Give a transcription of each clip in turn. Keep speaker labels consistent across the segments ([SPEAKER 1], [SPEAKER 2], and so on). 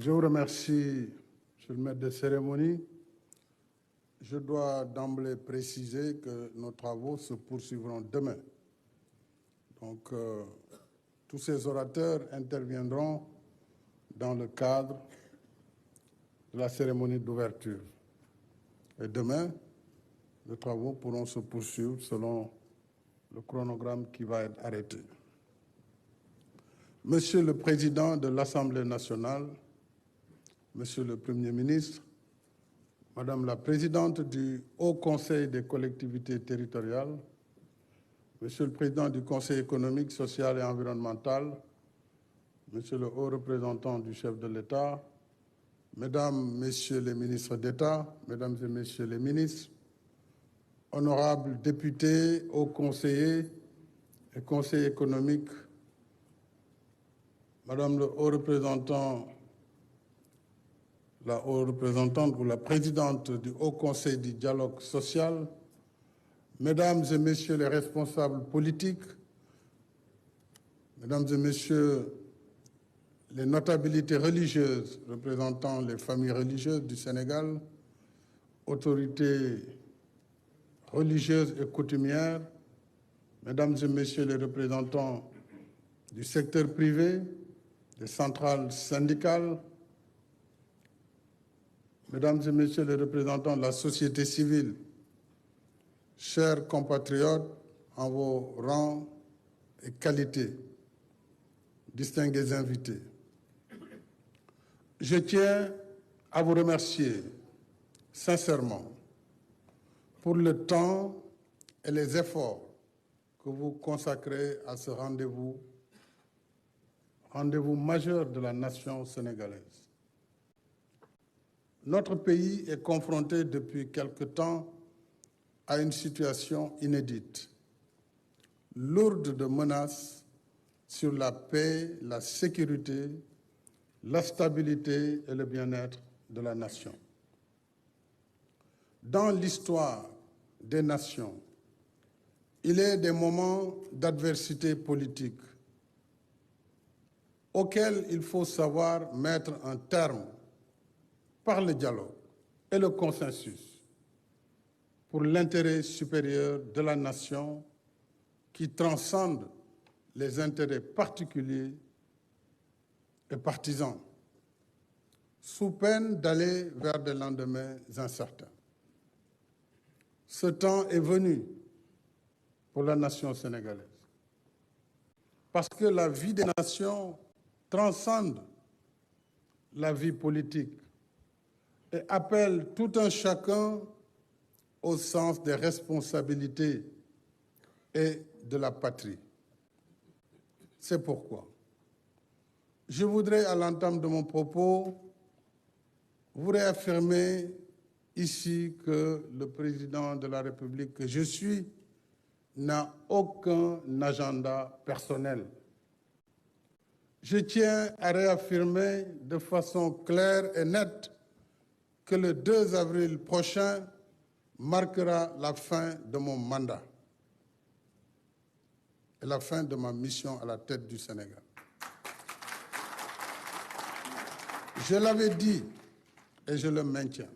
[SPEAKER 1] Je vous remercie, Monsieur le maître de cérémonie. Je dois d'emblée préciser que nos travaux se poursuivront demain. Donc, tous ces orateurs interviendront dans le cadre de la cérémonie d'ouverture. Et demain, les travaux pourront se poursuivre selon le chronogramme qui va être arrêté. Monsieur le Président de l'Assemblée nationale, Monsieur le Premier ministre, Madame la Présidente du Haut Conseil des collectivités territoriales, Monsieur le Président du Conseil économique, social et environnemental, Monsieur le Haut représentant du chef de l'État, Mesdames, Messieurs les ministres d'État, Mesdames et Messieurs les ministres, honorables députés, hauts conseillers et conseillers économiques, Madame le Haut représentant, la haute représentante ou la présidente du Haut Conseil du dialogue social, Mesdames et Messieurs les responsables politiques, Mesdames et Messieurs les notabilités religieuses représentant les familles religieuses du Sénégal, autorités religieuses et coutumières, Mesdames et Messieurs les représentants du secteur privé, des centrales syndicales, Mesdames et Messieurs les représentants de la société civile, chers compatriotes, en vos rangs et qualités, distingués invités, je tiens à vous remercier sincèrement pour le temps et les efforts que vous consacrez à ce rendez-vous majeur de la nation sénégalaise. Notre pays est confronté depuis quelque temps à une situation inédite, lourde de menaces sur la paix, la sécurité, la stabilité et le bien-être de la nation. Dans l'histoire des nations, il est des moments d'adversité politique auxquels il faut savoir mettre un terme par le dialogue et le consensus pour l'intérêt supérieur de la nation qui transcende les intérêts particuliers et partisans, sous peine d'aller vers des lendemains incertains. Ce temps est venu pour la nation sénégalaise, parce que la vie des nations transcende la vie politique et appelle tout un chacun au sens des responsabilités et de la patrie. C'est pourquoi je voudrais, à l'entame de mon propos, vous réaffirmer ici que le président de la République que je suis n'a aucun agenda personnel. Je tiens à réaffirmer de façon claire et nette que le 2 avril prochain marquera la fin de mon mandat et la fin de ma mission à la tête du Sénégal. Je l'avais dit et je le maintiens.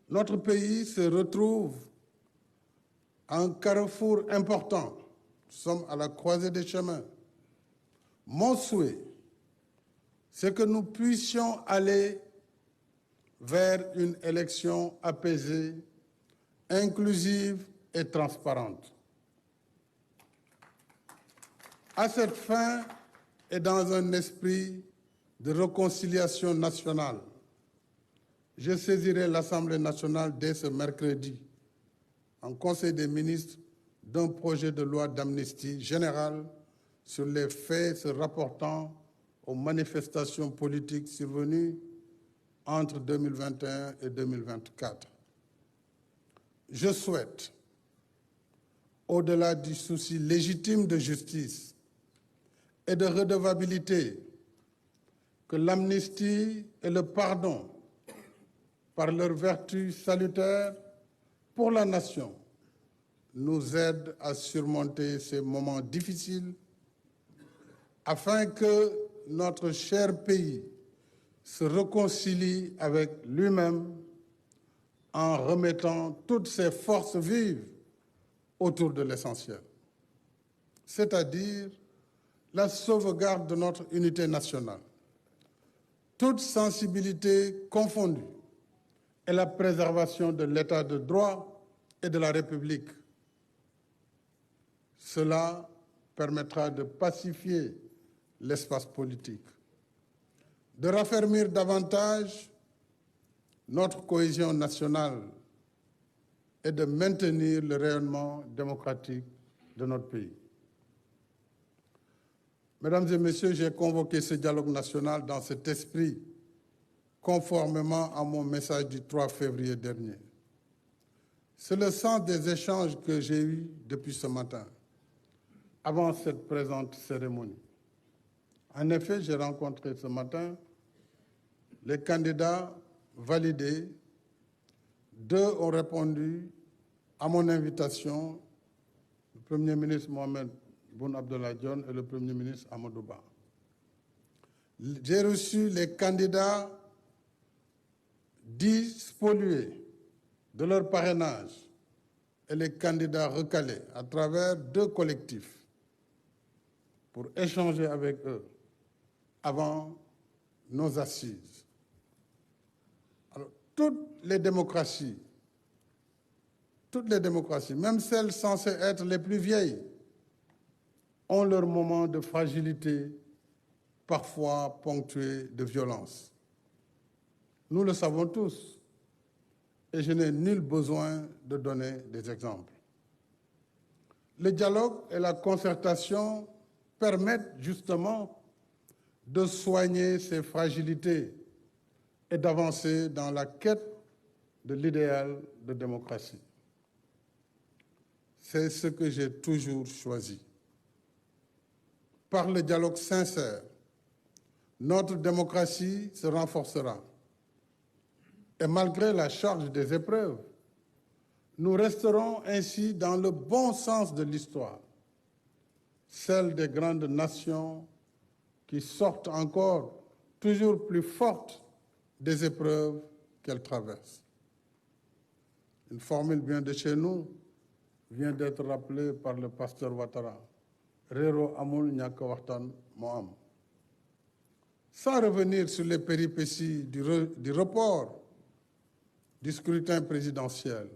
[SPEAKER 1] Notre pays se retrouve à un carrefour important. Nous sommes à la croisée des chemins. Mon souhait, c'est que nous puissions aller vers une élection apaisée, inclusive et transparente. À cette fin, et dans un esprit de réconciliation nationale, je saisirai l'Assemblée nationale dès ce mercredi, en Conseil des ministres, d'un projet de loi d'amnistie générale sur les faits se rapportant aux manifestations politiques survenues entre 2021 et 2024. Je souhaite, au-delà du souci légitime de justice et de redevabilité, que l'amnistie et le pardon, par leur vertu salutaire pour la nation, nous aident à surmonter ces moments difficiles afin que notre cher pays se réconcilie avec lui-même en remettant toutes ses forces vives autour de l'essentiel, c'est-à-dire la sauvegarde de notre unité nationale, toute sensibilité confondue, et la préservation de l'État de droit et de la République. Cela permettra de pacifier l'espace politique, de raffermir davantage notre cohésion nationale et de maintenir le rayonnement démocratique de notre pays. Mesdames et Messieurs, j'ai convoqué ce dialogue national dans cet esprit, conformément à mon message du 3 février dernier. C'est le sens des échanges que j'ai eus depuis ce matin, avant cette présente cérémonie. En effet, j'ai rencontré ce matin les candidats validés. 2 ont répondu à mon invitation, le Premier ministre Mohamed Boun Abdallah Dionne et le Premier ministre Amadou Ba. J'ai reçu les candidats dits spoliés de leur parrainage et les candidats recalés à travers 2 collectifs pour échanger avec eux avant nos assises. Alors, toutes les démocraties, même celles censées être les plus vieilles, ont leurs moments de fragilité, parfois ponctués de violence. Nous le savons tous, et je n'ai nul besoin de donner des exemples. Le dialogue et la concertation permettent justement de soigner ces fragilités et d'avancer dans la quête de l'idéal de démocratie. C'est ce que j'ai toujours choisi. Par le dialogue sincère, notre démocratie se renforcera. Et malgré la charge des épreuves, nous resterons ainsi dans le bon sens de l'histoire, celle des grandes nations qui sortent encore toujours plus fortes des épreuves qu'elles traversent. Une formule bien de chez nous vient d'être rappelée par le pasteur Ouattara. Réro amul ñàkk waxtaan moo am. Sans revenir sur les péripéties du report du scrutin présidentiel,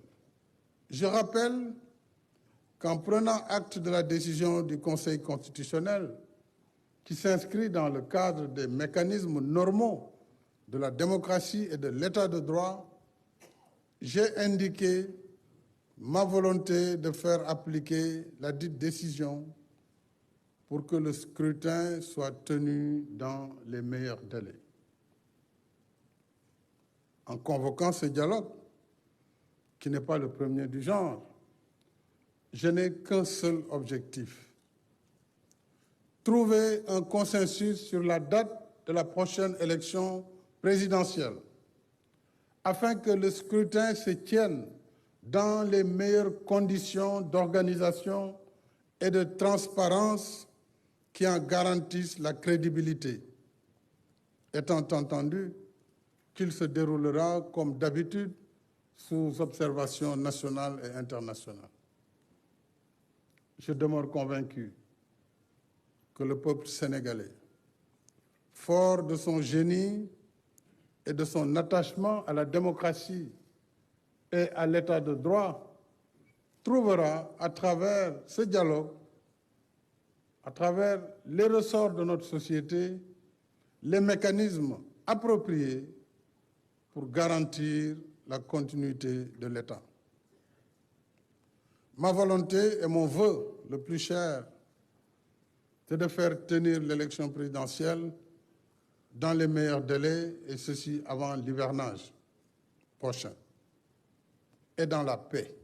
[SPEAKER 1] je rappelle qu'en prenant acte de la décision du Conseil constitutionnel, qui s'inscrit dans le cadre des mécanismes normaux de la démocratie et de l'état de droit, j'ai indiqué ma volonté de faire appliquer la dite décision pour que le scrutin soit tenu dans les meilleurs délais. En convoquant ce dialogue, qui n'est pas le premier du genre, je n'ai qu'un seul objectif: trouver un consensus sur la date de la prochaine élection présidentielle, afin que le scrutin se tienne dans les meilleures conditions d'organisation et de transparence qui en garantissent la crédibilité, étant entendu qu'il se déroulera comme d'habitude sous observation nationale et internationale. Je demeure convaincu que le peuple sénégalais, fort de son génie et de son attachement à la démocratie et à l'état de droit, trouvera à travers ce dialogue, à travers les ressorts de notre société, les mécanismes appropriés pour garantir la continuité de l'État. Ma volonté et mon vœu le plus cher, c'est de faire tenir l'élection présidentielle dans les meilleurs délais, et ceci avant l'hivernage prochain, et dans la paix.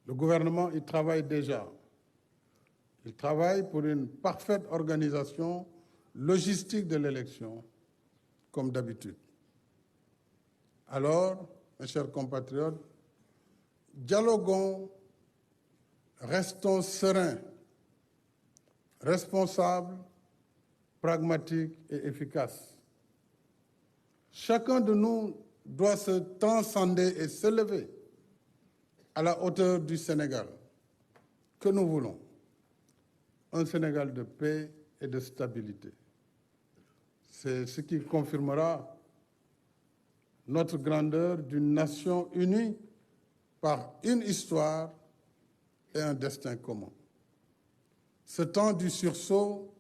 [SPEAKER 1] Le gouvernement y travaille déjà. Il travaille pour une parfaite organisation logistique de l'élection, comme d'habitude. Alors, mes chers compatriotes, dialoguons, restons sereins, responsables pragmatique et efficace. Chacun de nous doit se transcender et s'élever à la hauteur du Sénégal que nous voulons. Un Sénégal de paix et de stabilité. C'est ce qui confirmera notre grandeur d'une nation unie par une histoire et un destin commun. Ce temps du sursaut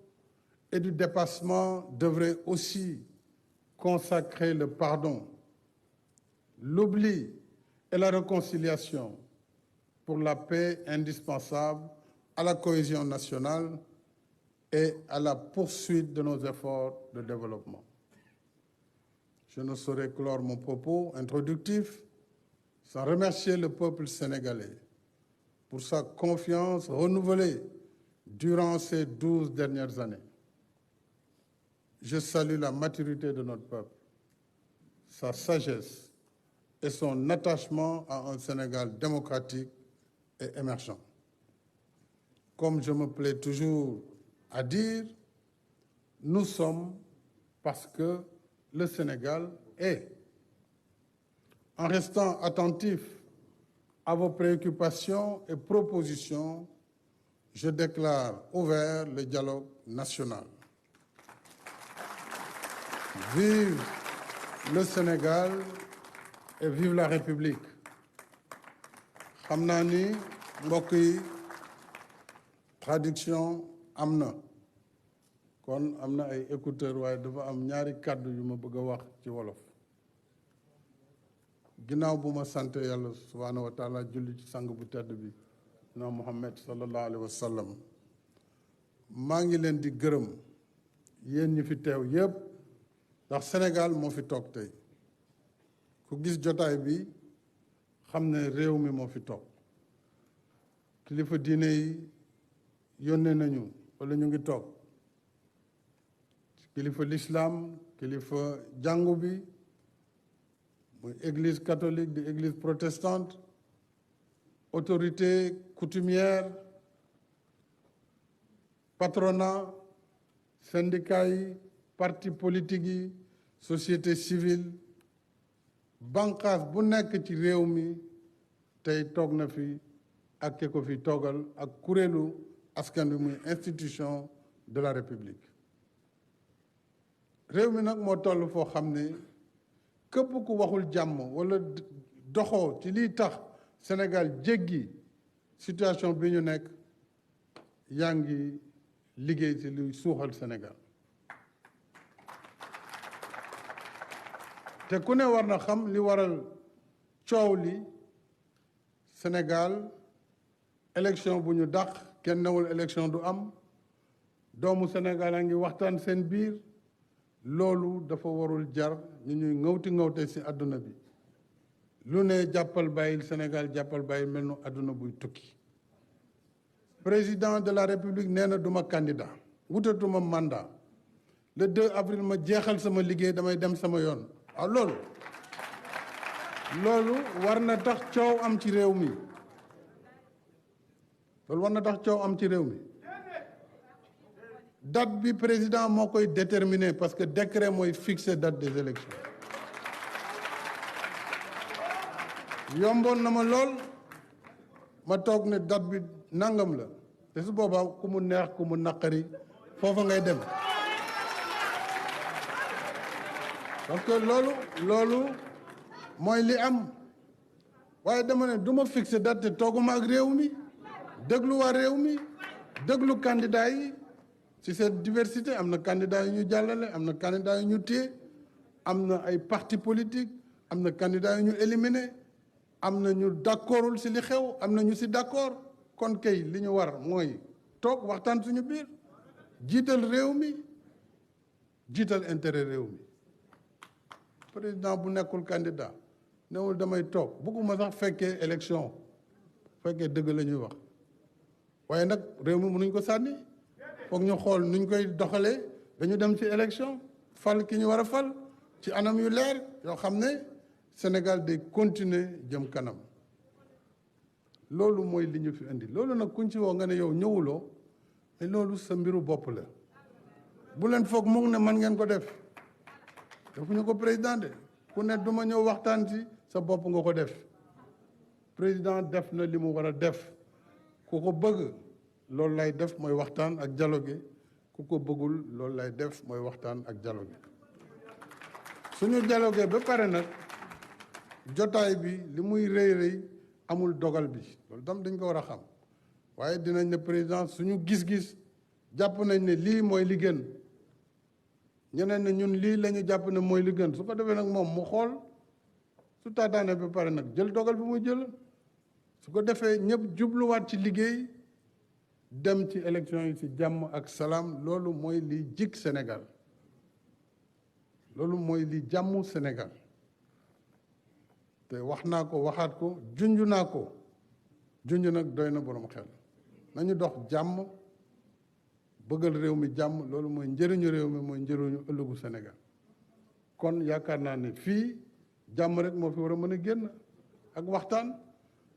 [SPEAKER 1] et du dépassement devrait aussi consacrer le pardon, l'oubli et la réconciliation pour la paix indispensable à la cohésion nationale et à la poursuite de nos efforts de développement. Je ne saurais clore mon propos introductif sans remercier le peuple sénégalais pour sa confiance renouvelée durant ces 12 dernières années. Je salue la maturité de notre peuple, sa sagesse et son attachement à un Sénégal démocratique et émergent. Comme je me plais toujours à dire, nous sommes parce que le Sénégal est. En restant attentif à vos préoccupations et propositions, je déclare ouvert le dialogue national. Vive le Sénégal et vive la République. xam naa ni mbokk yi traduction am na kon am na ay écouteurs waaye dafa am ñaari kàddu yu ma bëgg a wax ci wolof ginnaaw bu ma sant yàlla subhaanahu wa taala julli ci sang bu tedd bi na Muhammad sallallahu alayhi wa sallam maa ngi leen di gërëm yéen ñi fi teew yépp ndax Sénégal moo fi toog tey ku gis jotaay bi xam ne réew mi moo fi toog kilifa diine yi yónnee nañu wala ñu ngi toog kilifa l'islam kilifa jàngu bi muy église catholique di église protestante autorité coutumière patronat syndicat yi parti politique yi société civile banqaas bu nekk ci réew mi tey toog na fi ak ke ko fi toogal ak kuréelu askan bi muy institution de la République réew mi nag moo toll foo xam ne képp ku waxul jàmm wala doxoo ci liy tax Sénégal jéggi situation bi ñu nekk yaa ngi liggéey ci luy suuxal Sénégal te ku ne war na xam li waral coow li Sénégal élection bu ñu dàq kenn newul élection du am doomu Sénégal a ngi waxtaan seen biir loolu dafa warul jar ñu ñuy ŋawte ci àdduna bi lu ne jàppal bàyyil Sénégal jàppal bàyyil mel nu àdduna buy tukki président de la République nee na duma candidat wutatuma mandat le 2 avril ma jeexal sama liggéey damay dem sama yoon waaw loolu war na tax coow am ci réew mi loolu war na tax coow am ci réew mi date bi président moo koy déterminer parce que décret mooy fixer date des élections yomboon na ma lool ma toog ne date bi nangam la te su boobaa ku mu neex ku mu naqari foofa ngay dem parce que loolu mooy li am waaye dama ne du ma fixer date te tooguma ak réew mi déglu waa réew mi déglu candidat yi ci cette diversité am na candidat yu ñu jàllale am na candidat yu ñu téye am na ay parti politique am na candidat yu ñu éliminé am na ñu d'accordul ci li xew am na ñu ci d'accord kon kay li ñu war mooy toog waxtaan suñu biir jiital réew mi jiital intérêt réew mi président bu nekkul candidat newul damay toog bëgguma sax fekkee élection fekkee dëgg la ñuy wax waaye nag réew mi mënuñ ko sànni foog ñu xool nuñ koy doxalee dañu dem ci élection fal ki ñu war a fal ci anam yu leer yoo xam ne Sénégal day continuer jëm kanam loolu mooy li ñu fi indi loolu nag kuñ ci woo nga ne yow ñëwuloo mais loolu sa mbiru bopp la bu leen foog mu ne man ngeen ko def defuñu ko président de ku ne du ma ñëw waxtaan ci sa bopp nga ko def président def na li mu war a def ku ko bëgg loolu lay def mooy waxtaan ak dialogue ku ko bëggul loolu lay def mooy waxtaan ak dialogue suñu dialogue ba pare nag jotaay bi li muy rëy rëy amul dogal bi loolu tam dañ ko war a xam waaye dinañ ne président suñu gis-gis jàpp nañ ne lii mooy li gën ñeneen ne ñun lii la ñu jàpp ne mooy li gën su ko defee nag moom mu xool su taataane ba pare nag jël dogal bi muy jël su ko defee ñëpp jubluwaat ci liggéey dem ci élection yi ci jàmm ak salaam loolu mooy li jig Sénégal loolu mooy li jàmmu Sénégal te wax naa ko waxaat ko junj naa ko junj nag doy na borom xel nañu dox jàmm bëggal réew mi jàmm loolu mooy njëriñu réew mi mooy njëriñu ëllëgu Sénégal kon yaakaar naa ne fii jàmm rek moo fi war a mën a génn ak waxtaan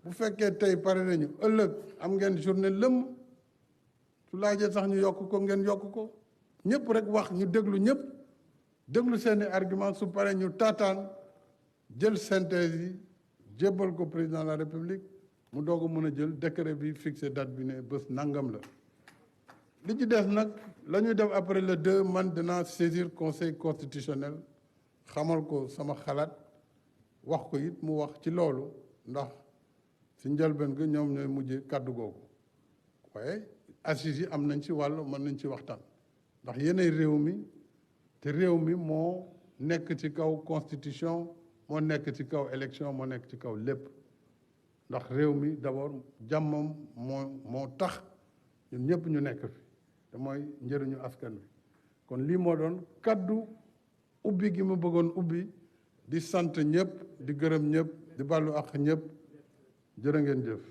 [SPEAKER 1] bu fekkee tey pare nañu ëllëg am ngeen journée lëmm su laajee sax ñu yokk ko ngeen yokk ko ñëpp rek wax ñu déglu ñëpp déglu seeni argument su pare ñu taataan jël synthèse yi jébbal ko président de la République mu doog a mën a jël décret bi fixé date bi ne bés nangam la li ci des nag la ñuy def après le 2 man dinaa saisir conseil constitutionnel xamal ko sama xalaat wax ko it mu wax ci loolu ndax si njëlbeen ga ñoom ñooy mujje kàddu googu waaye assises yi am nañ ci wàll mën nañ ci waxtaan ndax yéenay réew mi te réew mi moo nekk ci kaw constitution moo nekk ci kaw élection moo nekk ci kaw lépp ndax réew mi d'abord jàmmam moo tax ñun ñëpp ñu nekk fi te mooy njëriñu askan wi kon lii moo doon kaddu ubbi gi ma bëggoon ubbi di sant ñëpp di gërëm ñëpp di bàllu ak ñëpp jërë ngeen jëf